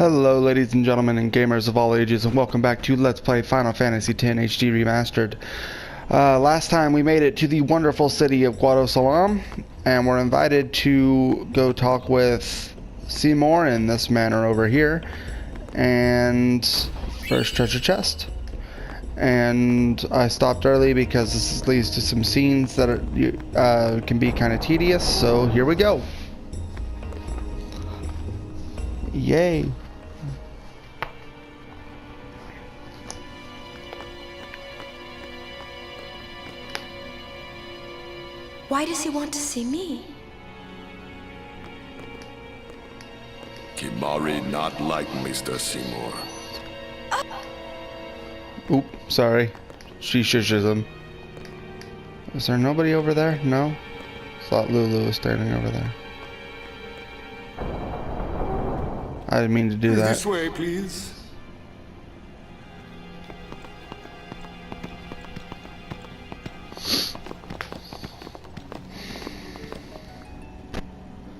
Hello ladies and gentlemen and gamers of all ages, and welcome back to Let's Play Final Fantasy X HD Remastered. Last time we made it to the wonderful city of Guadosalam, and we're invited to go talk with Seymour in this manor over here, and first treasure chest. And I stopped early because this leads to some scenes that can be kind of tedious, so here we go. Yay. Why does he want to see me? Kimari not like Mr. Seymour. Oop, sorry. She shushes him. Is there nobody over there? No? Thought Lulu was standing over there. I didn't mean to do that. This way, please.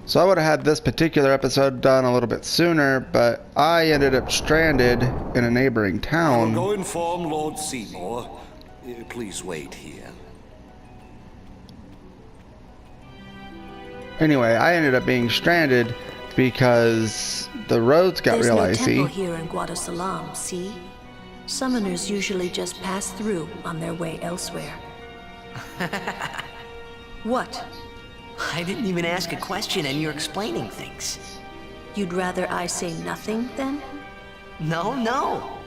So I would have had this particular episode done a little bit sooner, but I ended up stranded in a neighboring town. Go inform Lord Seymour. Please wait here. Anyway, I ended up being stranded because the roads got real icy. There's no temple here in Guadosalam, see? Summoners usually just pass through on their way elsewhere. What? I didn't even ask a question and you're explaining things. You'd rather I say nothing, then? No.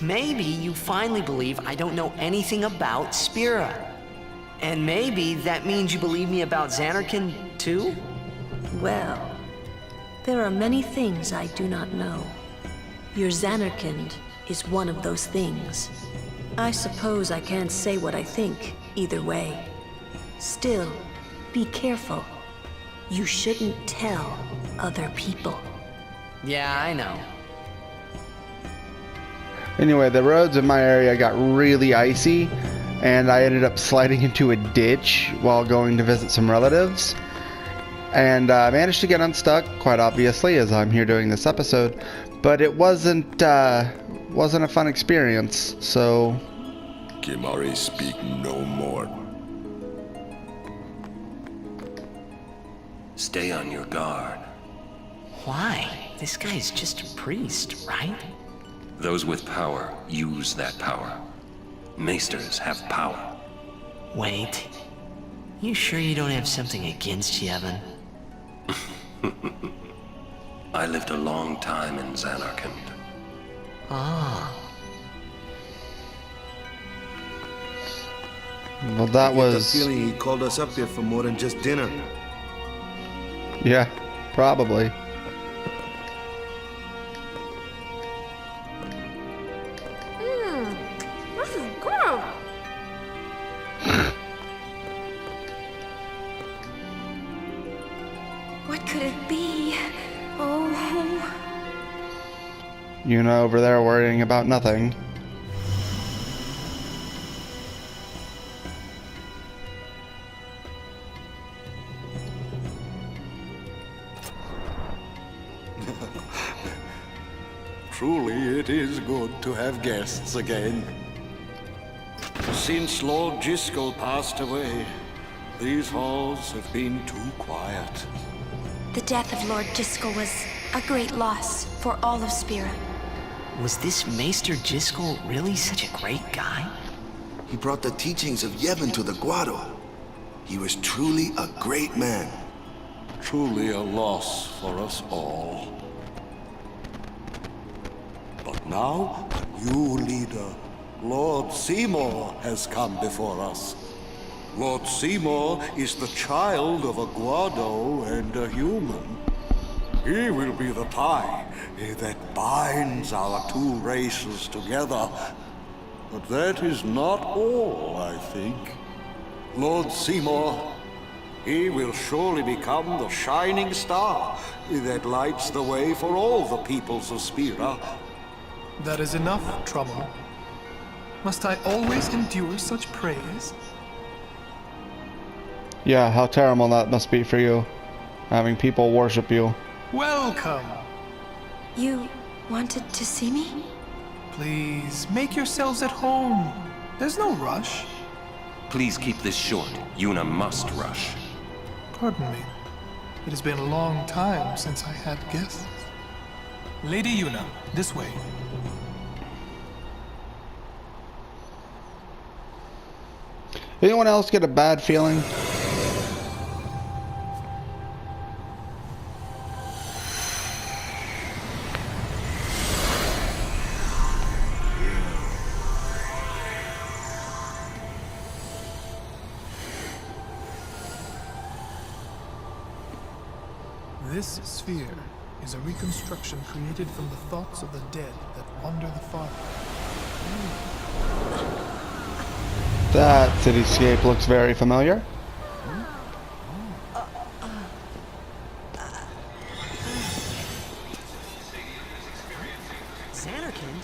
Maybe you finally believe I don't know anything about Spira. And maybe that means you believe me about Zanarkand, too? Well, there are many things I do not know. Your Zanarkand is one of those things. I suppose I can't say what I think, either way. Still, be careful. You shouldn't tell other people. Yeah, I know. Anyway, the roads in my area got really icy, and I ended up sliding into a ditch while going to visit some relatives. And I managed to get unstuck, quite obviously, as I'm here doing this episode. But it wasn't a fun experience, so... Kimari speak no more. Stay on your guard. Why? This guy's just a priest, right? Those with power use that power. Maesters have power. Wait. You sure you don't have something against Yevon? I lived a long time in Zanarkand. Ah. Well, that I get was... the feeling he called us up here for more than just dinner. Yeah, probably. This is good. What could it be? Oh. You know, over there worrying about nothing. Truly, it is good to have guests again. Since Lord Jiskel passed away, these halls have been too quiet. The death of Lord Jiskel was a great loss for all of Spira. Was this Maester Jiskel really such a great guy? He brought the teachings of Yevon to the Guado. He was truly a great man. Truly a loss for us all. But now, a new leader, Lord Seymour, has come before us. Lord Seymour is the child of a Guado and a human. He will be the tie that binds our two races together. But that is not all, I think. Lord Seymour, he will surely become the shining star that lights the way for all the peoples of Spira. That is enough trouble. Must I always endure such praise? Yeah, how terrible that must be for you, having people worship you. Welcome! You wanted to see me? Please, make yourselves at home. There's no rush. Please keep this short. Yuna must rush. Pardon me. It has been a long time since I had guests. Lady Yuna, this way. Anyone else get a bad feeling? This sphere is a reconstruction created from the thoughts of the dead that wander the far. That cityscape looks very familiar. Xanarkin?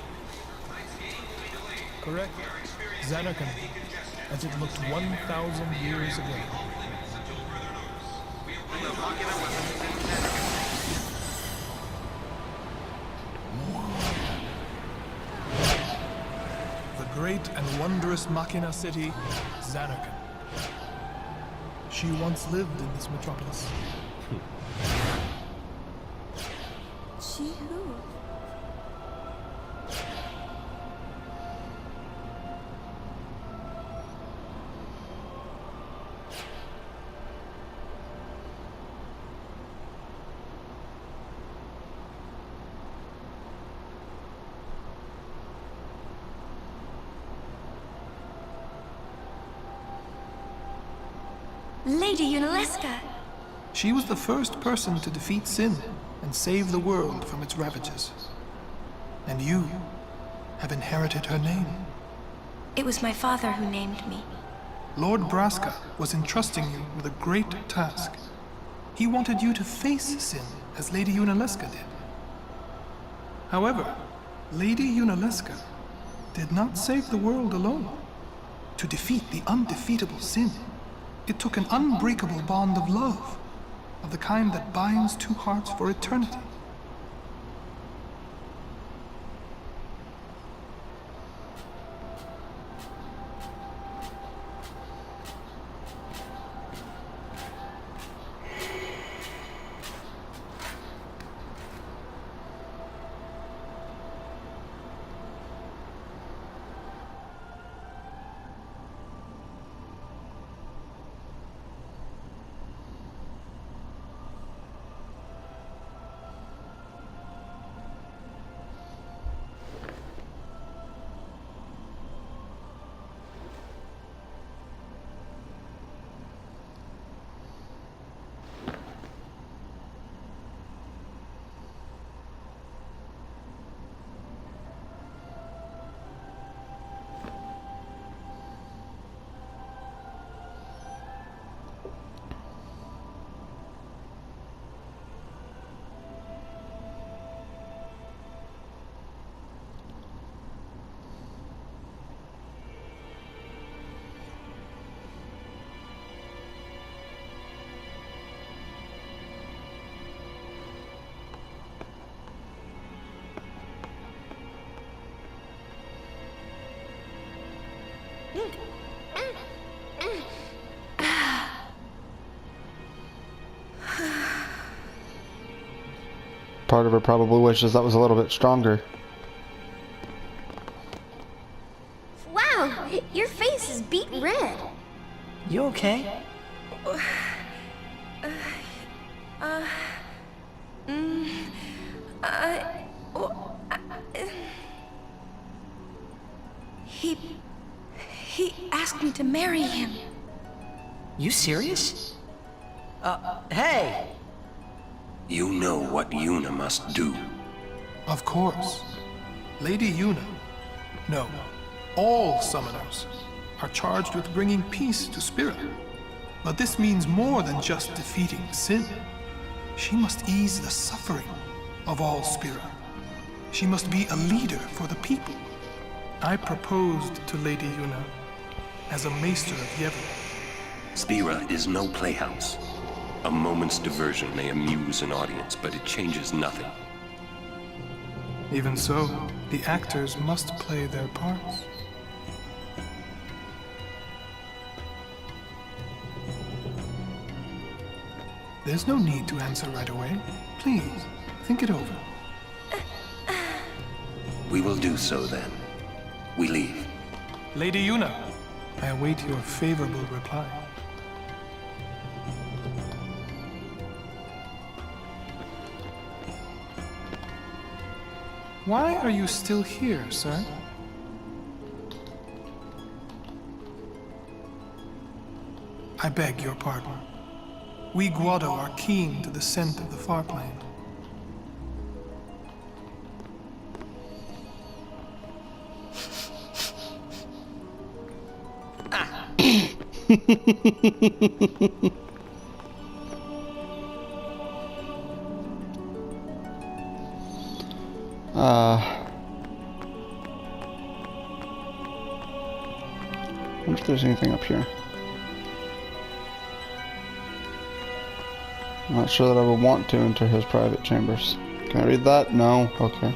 Correct. Xanarkin, as it looked 1,000 years ago. The great and wondrous Machina city, Xanarkin. She once lived in this metropolis. She who? Lady Yunalesca! She was the first person to defeat sin and save the world from its ravages. And you have inherited her name. It was my father who named me. Lord Braska was entrusting you with a great task. He wanted you to face sin as Lady Yunalesca did. However, Lady Yunalesca did not save the world alone. To defeat the undefeatable sin, it took an unbreakable bond of love, of the kind that binds two hearts for eternity. Part of her probably wishes that was a little bit stronger. Wow! Your face is beet red! You okay? He asked me to marry him. You serious? Hey! You know what Yuna must do. Of course. Lady Yuna, no, all summoners are charged with bringing peace to Spira. But this means more than just defeating sin. She must ease the suffering of all Spira. She must be a leader for the people. I proposed to Lady Yuna as a maester of Yevon. Spira is no playhouse. A moment's diversion may amuse an audience, but it changes nothing. Even so, the actors must play their parts. There's no need to answer right away. Please, think it over. We will do so then. We leave. Lady Yuna, I await your favorable reply. Why are you still here, sir? I beg your pardon. We Guado are keen to the scent of the Farplane. I wonder if there's anything up here. I'm not sure that I would want to enter his private chambers. Can I read that? No? Okay.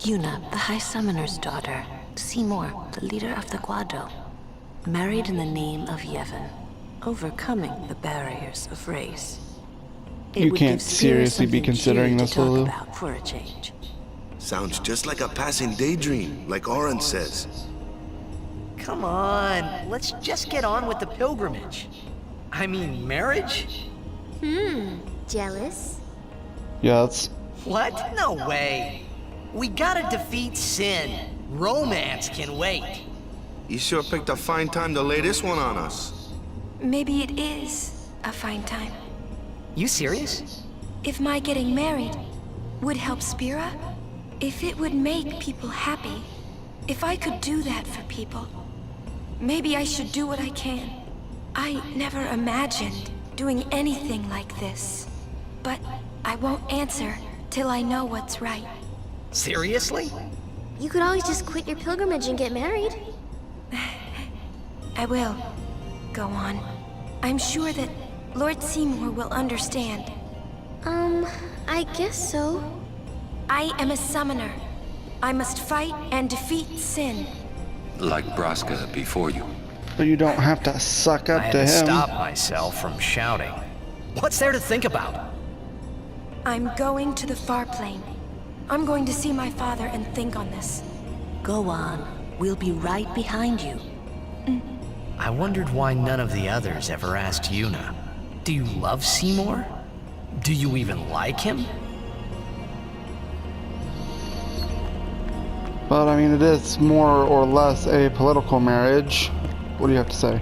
Yuna, the High Summoner's daughter. Seymour, the leader of the Guado. Married in the name of Yevon, overcoming the barriers of race. You can't seriously be considering this, Lulu. About for a change. Sounds just like a passing daydream, like Oren says. Come on, let's just get on with the pilgrimage. I mean, marriage? Jealous? Yeah, that's... What? No way. We gotta defeat sin. Romance can wait. You sure picked a fine time to lay this one on us. Maybe it is a fine time. You serious? If my getting married would help Spira, if it would make people happy, if I could do that for people, maybe I should do what I can. I never imagined doing anything like this, but I won't answer till I know what's right. Seriously? You could always just quit your pilgrimage and get married. I will. Go on. I'm sure that Lord Seymour will understand. I guess so. I am a summoner. I must fight and defeat sin. Like Braska before you. But you don't have to suck up I had to to him. stop myself from shouting. What's there to think about? I'm going to the Farplane. I'm going to see my father and think on this. Go on. We'll be right behind you. I wondered why none of the others ever asked Yuna. Do you love Seymour? Do you even like him? But I mean, it is more or less a political marriage. What do you have to say?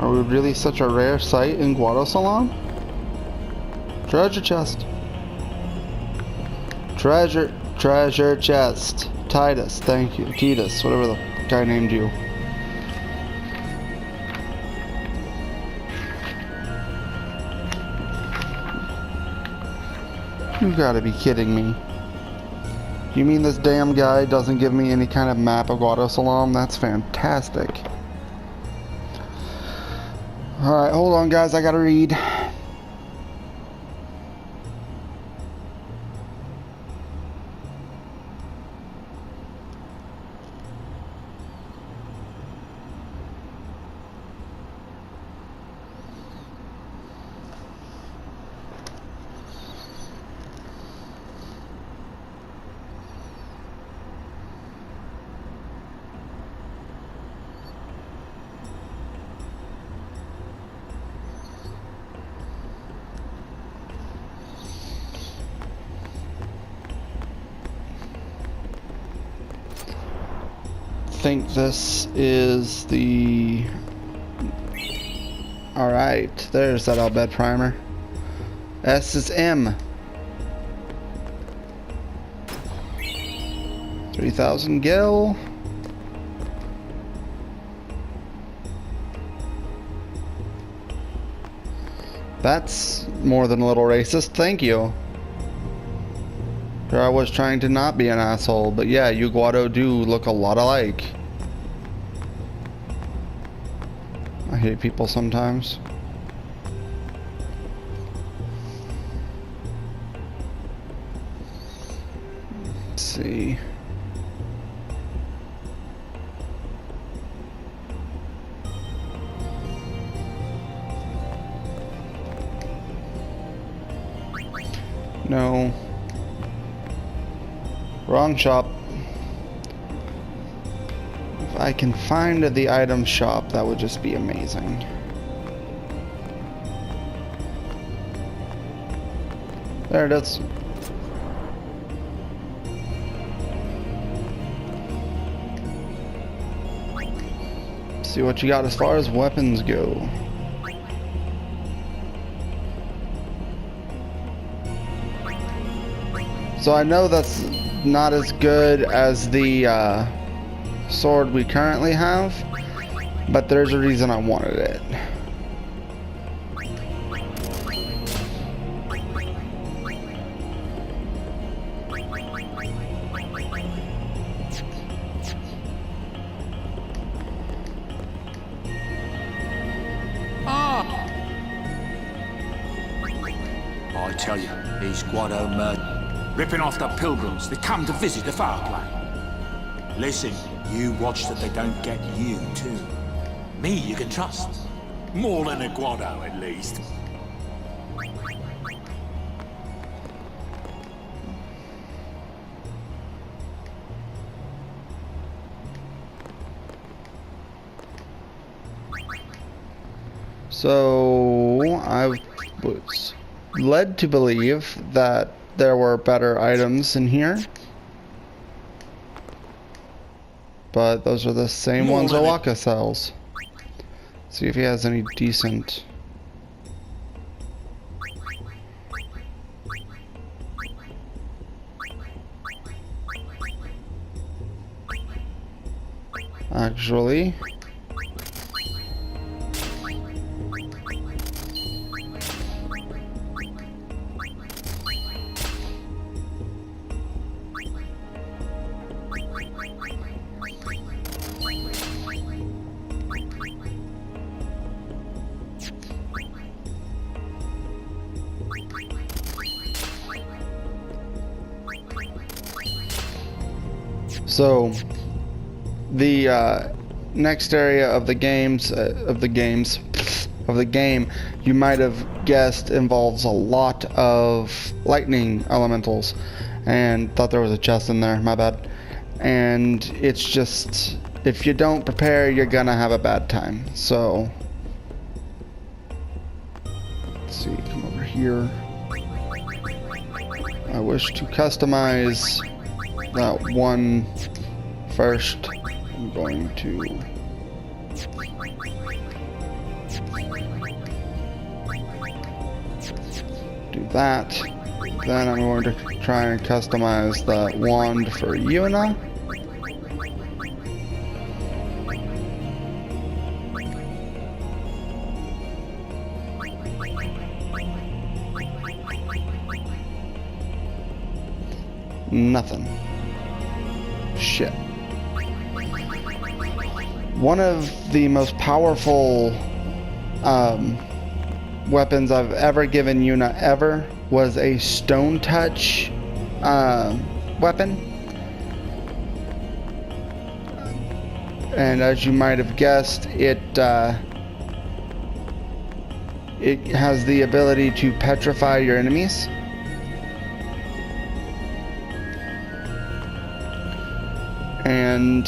Are we really such a rare sight in Guadosalam? Treasure chest. Treasure chest. Titus, thank you. Titus, whatever the guy named you. You gotta be kidding me. You mean this damn guy doesn't give me any kind of map of Guadosalam? That's fantastic. Alright, hold on guys, I gotta read. I think this is the... Alright, there's that Albed primer. S is M. 3,000 gil. That's more than a little racist, thank you. Sure, I was trying to not be an asshole, but yeah, you Guado do look a lot alike. I hate people sometimes. Let's see. No. Wrong shop. If I can find the item shop, that would just be amazing. There it is. See what you got as far as weapons go. So I know that's not as good as the sword we currently have, but there's a reason I wanted it. I tell you, these Guado ripping off the pilgrims that come to visit the Farplane. Listen, you watch that they don't get you, too. Me you can trust. More than a Guado, at least. So I was led to believe that there were better items in here, but those are the same ones Owaka sells. See if he has any decent. Actually, so the next area of the game you might have guessed involves a lot of lightning elementals, and thought there was a chest in there, my bad. And it's just, if you don't prepare, you're gonna have a bad time. So let's see, come over here. I wish to customize that one first. I'm going to do that. Then I'm going to try and customize that wand for Yuna. Nothing. Shit. One of the most powerful weapons I've ever given Yuna ever was a stone touch weapon. And as you might have guessed, it has the ability to petrify your enemies. And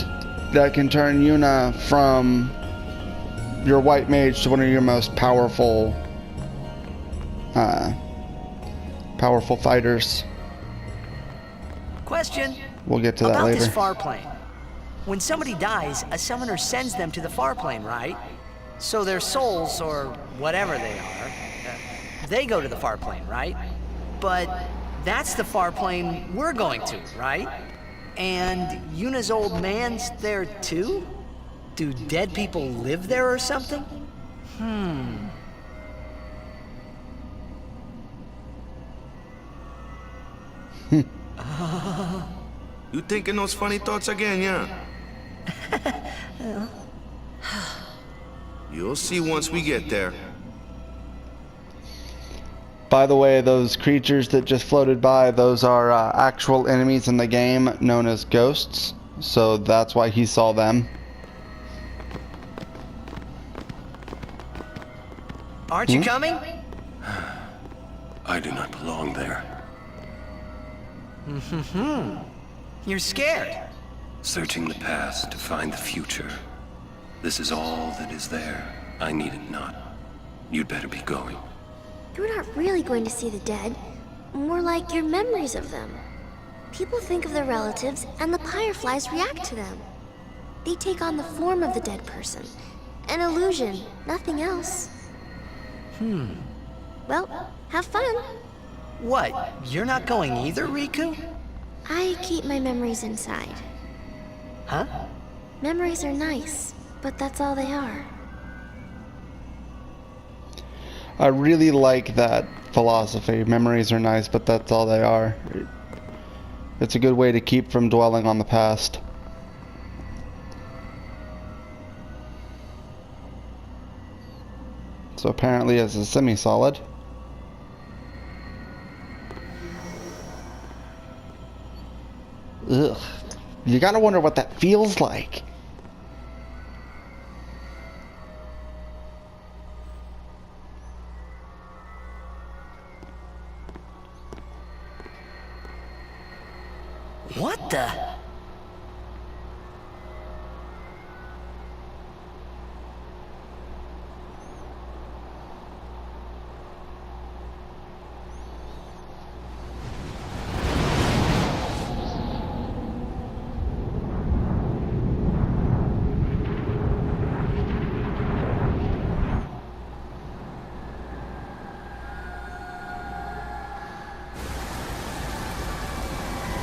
that can turn Yuna from your white mage to one of your most powerful fighters. Question. We'll get to that about later. This Farplane. When somebody dies, a summoner sends them to the Farplane, right? So their souls, or whatever they are, they go to the Farplane, right? But that's the Farplane we're going to, right? And Yuna's old man's there too? Do dead people live there or something? You thinking those funny thoughts again, yeah? You'll see once we get there. By the way, those creatures that just floated by, those are actual enemies in the game known as ghosts. So that's why he saw them. Aren't you coming? I do not belong there. You're scared. Searching the past to find the future. This is all that is there. I need it not. You'd better be going. You're not really going to see the dead. More like your memories of them. People think of their relatives, and the fireflies react to them. They take on the form of the dead person. An illusion, nothing else. Well, have fun. What? You're not going either, Riku? I keep my memories inside. Huh? Memories are nice, but that's all they are. I really like that philosophy. Memories are nice, but that's all they are. It's a good way to keep from dwelling on the past. So apparently it's a semi-solid. Ugh. You gotta wonder what that feels like. What the?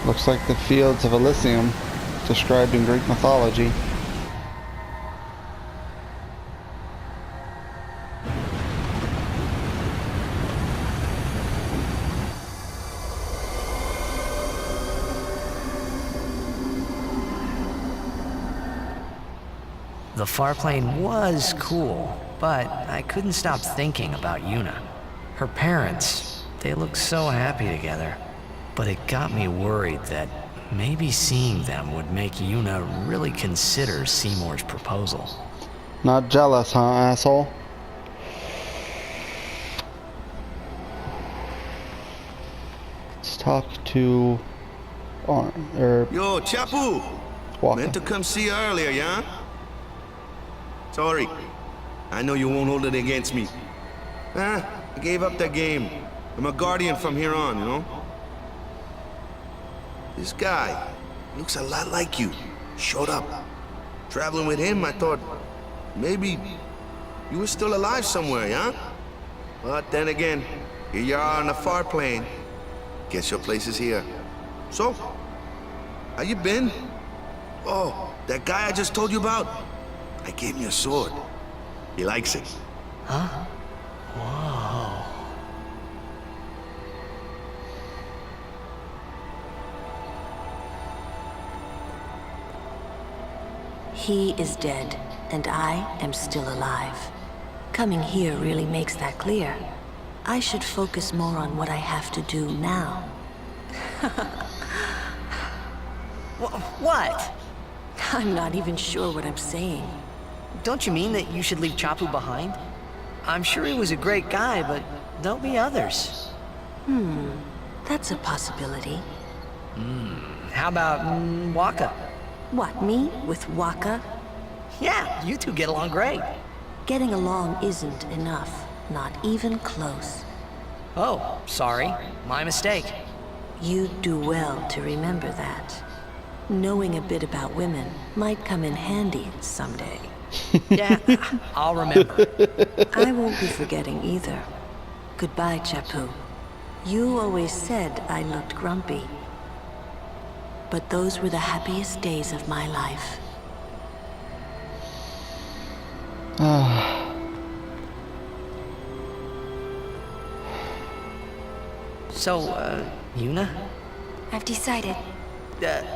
Looks like the fields of Elysium, described in Greek mythology. The Farplane was cool, but I couldn't stop thinking about Yuna. Her parents, they looked so happy together. But it got me worried that maybe seeing them would make Yuna really consider Seymour's proposal. Not jealous, huh, asshole? Let's talk to... Yo, Chapu! Walker. Meant to come see you earlier, yeah? Sorry. I know you won't hold it against me. I gave up that game. I'm a guardian from here on, you know? This guy looks a lot like you. Showed up. Traveling with him, I thought maybe you were still alive somewhere, yeah? But then again, here you are on the Farplane. Guess your place is here. So, how you been? Oh, that guy I just told you about? I gave him your sword. He likes it. Huh? Whoa. He is dead, and I am still alive. Coming here really makes that clear. I should focus more on what I have to do now. What? I'm not even sure what I'm saying. Don't you mean that you should leave Chapu behind? I'm sure he was a great guy, but there'll be others. That's a possibility. How about Waka? What, me? With Waka? Yeah, you two get along great. Getting along isn't enough. Not even close. Oh, sorry. My mistake. You'd do well to remember that. Knowing a bit about women might come in handy someday. Yeah, I'll remember. I won't be forgetting either. Goodbye, Chapu. You always said I looked grumpy. But those were the happiest days of my life. So, Yuna? I've decided.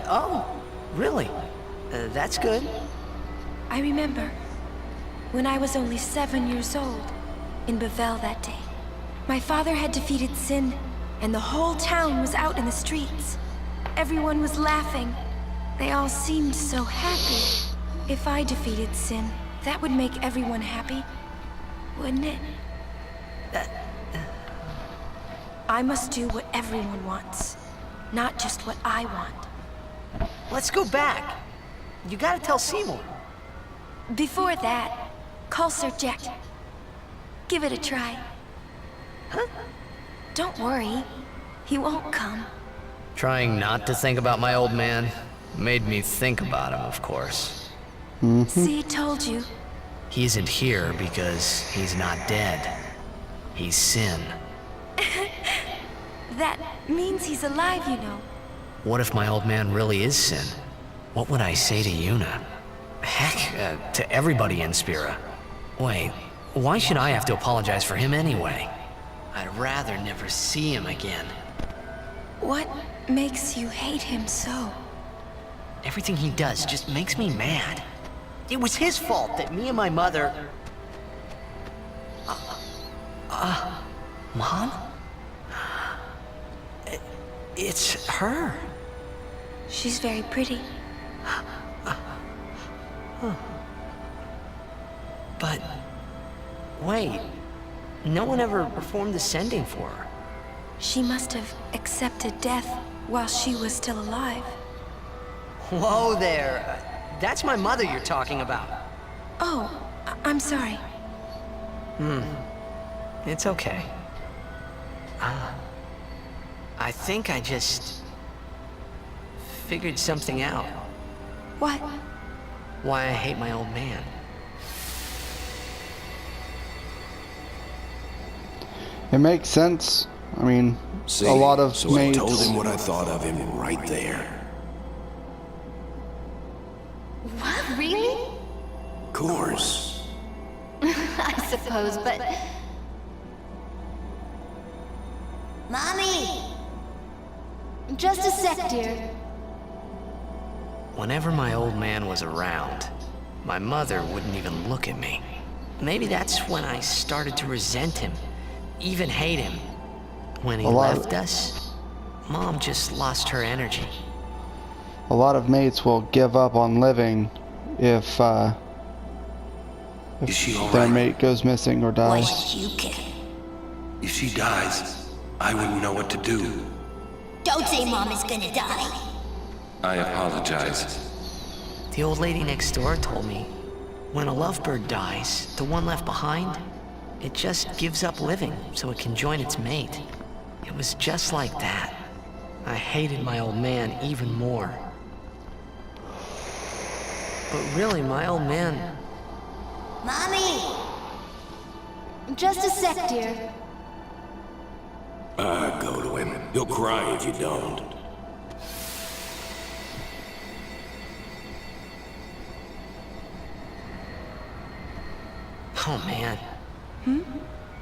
Oh, really? That's good. I remember when I was only 7 years old in Bavel that day. My father had defeated sin, and the whole town was out in the streets. Everyone was laughing. They all seemed so happy. If I defeated sin, that would make everyone happy, wouldn't it? I must do what everyone wants, not just what I want. Let's go back. You gotta tell Seymour. Before that, call Sir Jack. Give it a try. Huh? Don't worry, he won't come. Trying not to think about my old man made me think about him, of course. See, told you. He isn't here because he's not dead. He's sin. That means he's alive, you know. What if my old man really is sin? What would I say to Yuna? Heck, to everybody in Spira. Wait, why should I have to apologize for him anyway? I'd rather never see him again. What makes you hate him so? Everything he does just makes me mad. It was his fault that me and my mother... Mom? It's her. She's very pretty. But... wait. No one ever performed the sending for her. She must have accepted death while she was still alive. Whoa there. That's my mother you're talking about. Oh, I'm sorry. It's okay. I think I just... figured something out. What? Why I hate my old man. It makes sense. I mean, See, a lot of so mates. I told him what I thought of him right there. What, really? Of course. I suppose, but... Mommy! Just a sec, dear. Whenever my old man was around, my mother wouldn't even look at me. Maybe that's when I started to resent him, even hate him. When he left us, Mom just lost her energy. A lot of mates will give up on living if Is she all their right? mate goes missing or Why dies. should you care? If she dies, I wouldn't know what to do. Don't say Mom is gonna die. I apologize. The old lady next door told me, when a lovebird dies, the one left behind, it just gives up living so it can join its mate. It was just like that. I hated my old man even more. But really, my old man... Mommy! Just a sec, dear. Go to him. He'll cry if you don't. Oh man.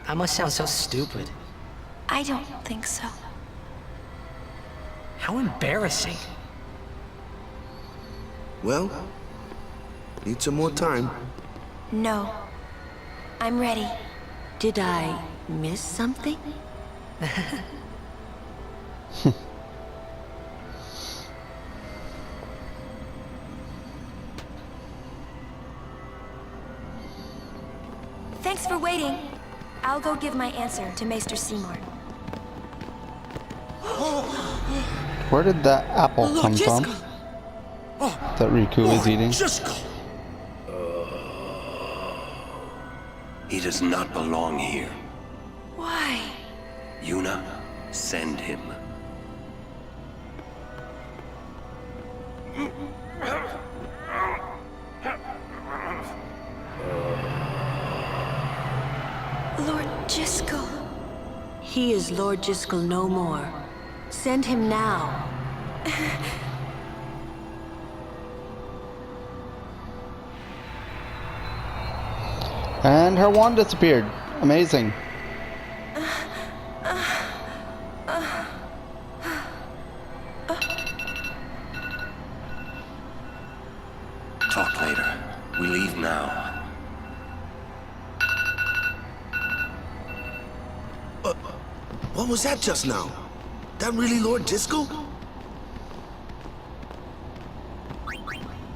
I must sound so stupid. I don't think so. How embarrassing. Well, need some more time. No. I'm ready. Did I miss something? Thanks for waiting. I'll go give my answer to Maester Seymour. Where did that apple come from? That Riku is eating. He does not belong here. Why? Yuna, send him. Lord Jiskel. He is Lord Jiskel no more. Send him now. And her wand disappeared. Amazing. We leave now. What was that just now? That really Lord Disco?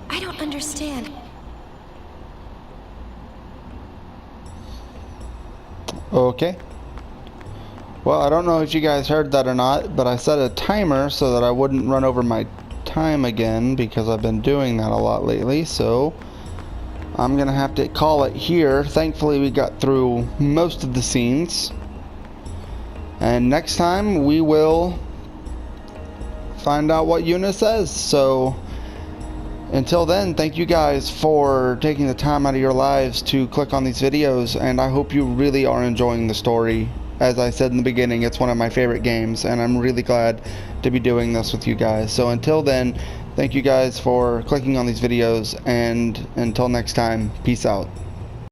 I don't understand. Okay. Well, I don't know if you guys heard that or not, but I set a timer so that I wouldn't run over my time again, because I've been doing that a lot lately, so I'm gonna have to call it here. Thankfully we got through most of the scenes, and next time we will find out what Yuna says. So until then, thank you guys for taking the time out of your lives to click on these videos, and I hope you really are enjoying the story. As I said in the beginning, it's one of my favorite games, and I'm really glad to be doing this with you guys. So until then, thank you guys for clicking on these videos, and until next time, peace out.